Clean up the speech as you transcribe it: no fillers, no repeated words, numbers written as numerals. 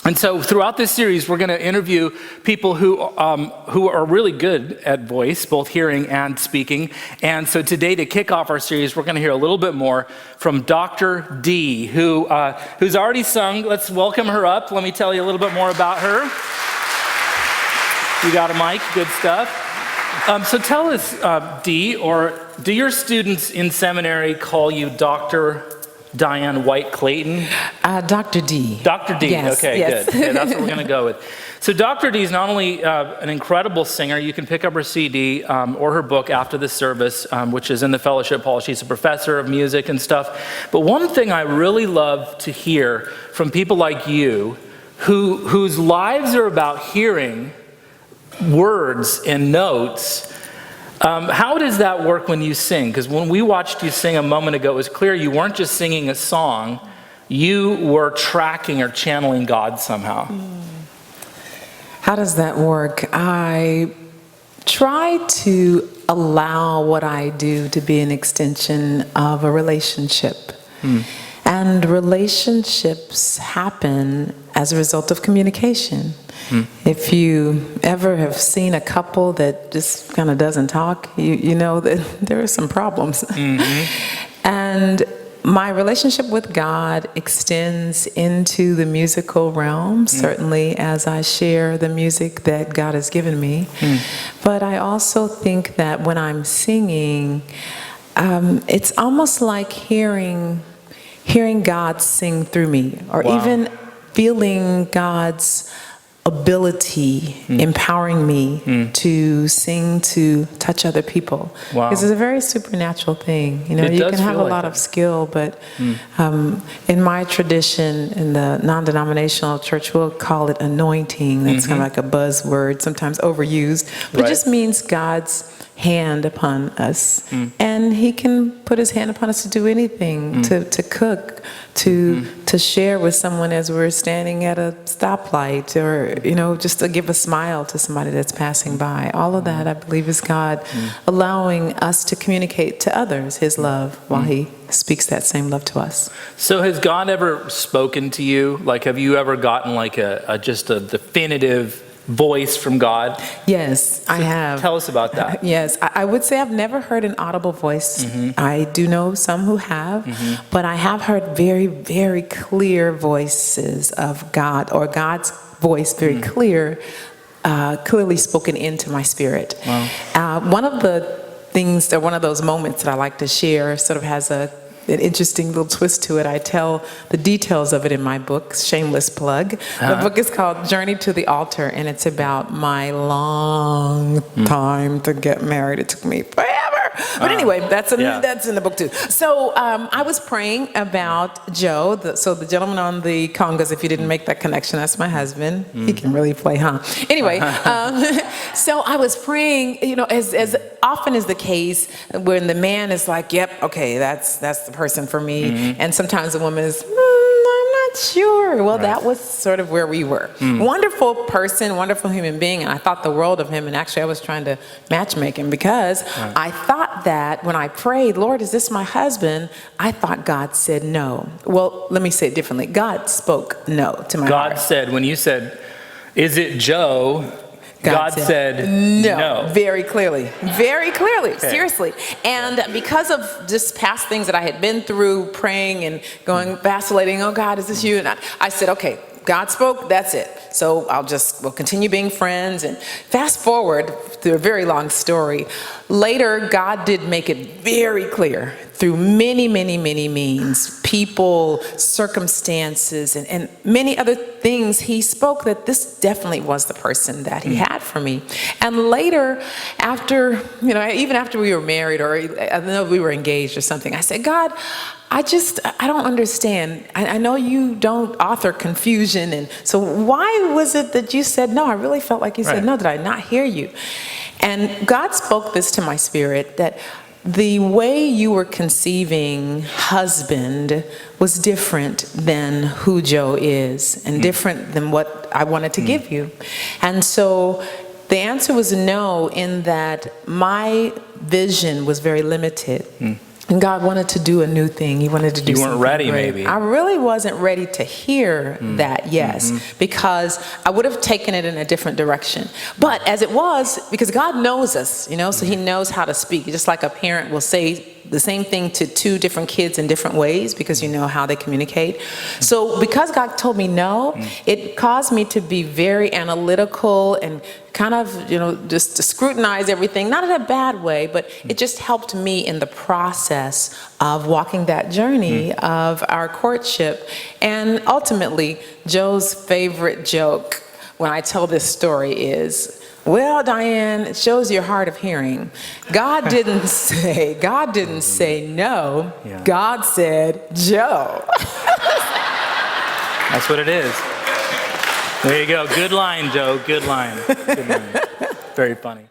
And so throughout this series, we're going to interview people who are really good at voice, both hearing and speaking. And so today, to kick off our series, we're going to hear a little bit more from Dr. D, who's already sung. Let's welcome her up. Let me tell you a little bit more about her. You got a mic? Good stuff. So tell us, D, or do your students in seminary call you Dr. Diane White Clayton? Dr. D. Dr. D, yes, okay, yes. good. Okay, that's what we're going to go with. So Dr. D is not only an incredible singer. You can pick up her CD or her book after the service, which is in the fellowship hall. She's a professor of music and stuff. But one thing I really love to hear from people like you, whose lives are about hearing words and notes. How does that work when you sing? Because when we watched you sing a moment ago, it was clear you weren't just singing a song, you were tracking or channeling God somehow. How does that work? I try to allow what I do to be an extension of a relationship. And relationships happen as a result of communication. If you ever have seen a couple that just kind of doesn't talk, you know that there are some problems. And my relationship with God extends into the musical realm, certainly as I share the music that God has given me. But I also think that when I'm singing, it's almost like hearing God sing through me, or even feeling God's ability empowering me to sing, to touch other people. Because it's a very supernatural thing. You know, you can have a lot of skill, but in my tradition, in the non-denominational church, we'll call it anointing. That's kind of like a buzzword, sometimes overused, but it just means God's hand upon us. And he can put his hand upon us to do anything, to cook, to share with someone as we're standing at a stoplight, or, you know, just to give a smile to somebody that's passing by. All of that, I believe, is God allowing us to communicate to others his love while he speaks that same love to us. So has God ever spoken to you? Like, have you ever gotten like just a definitive voice from God? Yes, I have. Tell us about that. Yes, I would say I've never heard an audible voice. I do know some who have, but I have heard very, very clear voices of God, or God's voice very clearly spoken into my spirit. One of the things, or one of those moments that I like to share, sort of has an interesting little twist to it. I tell the details of it in my book, shameless plug. The book is called Journey to the Altar, and it's about my long time to get married. It took me forever. But anyway, that's in the book too. So I was praying about Joe, the gentleman on the congas. If you didn't make that connection, that's my husband. He can really play, huh? Anyway, so I was praying, you know, as often is the case, when the man is like, yep, okay, that's the person for me. And sometimes the woman is, I'm not sure. Well, that was sort of where we were. Wonderful person, wonderful human being, and I thought the world of him, and actually I was trying to matchmake him, because I thought that when I prayed, Lord, is this my husband? I thought God said no. Well, let me say it differently. God spoke no to my heart. God said, when you said, is it Joe? God said no. Very clearly. Very clearly. Seriously. And because of just past things that I had been through, praying and going, vacillating, oh God, is this you? And I said, okay, God spoke, that's it. So we'll continue being friends. And fast forward through a very long story. Later, God did make it very clear through many, many, many means, people, circumstances, and many other things. He spoke that this definitely was the person that he had for me. And later, after, you know, even after we were married, or I know we were engaged or something, I said, God, I don't understand. I know you don't author confusion, and so why was it that you said no? I really felt like you said no. Did I not hear you? And God spoke this to my spirit, that the way you were conceiving husband was different than who Joe is, and different than what I wanted to give you. And so the answer was no, in that my vision was very limited. And God wanted to do a new thing. He wanted to do You weren't something ready, great. maybe. I really wasn't ready to hear that, yes, because I would have taken it in a different direction. But as it was, because God knows us, so he knows how to speak. Just like a parent will say the same thing to two different kids in different ways because you know how they communicate. So because God told me no, it caused me to be very analytical and kind of, just to scrutinize everything, not in a bad way, but it just helped me in the process of walking that journey of our courtship. And ultimately, Joe's favorite joke when I tell this story is, well, Diane, it shows your hard of hearing. God didn't say no. Yeah. God said, Joe. That's what it is. There you go. Good line, Joe. Good line. Good line. Very funny.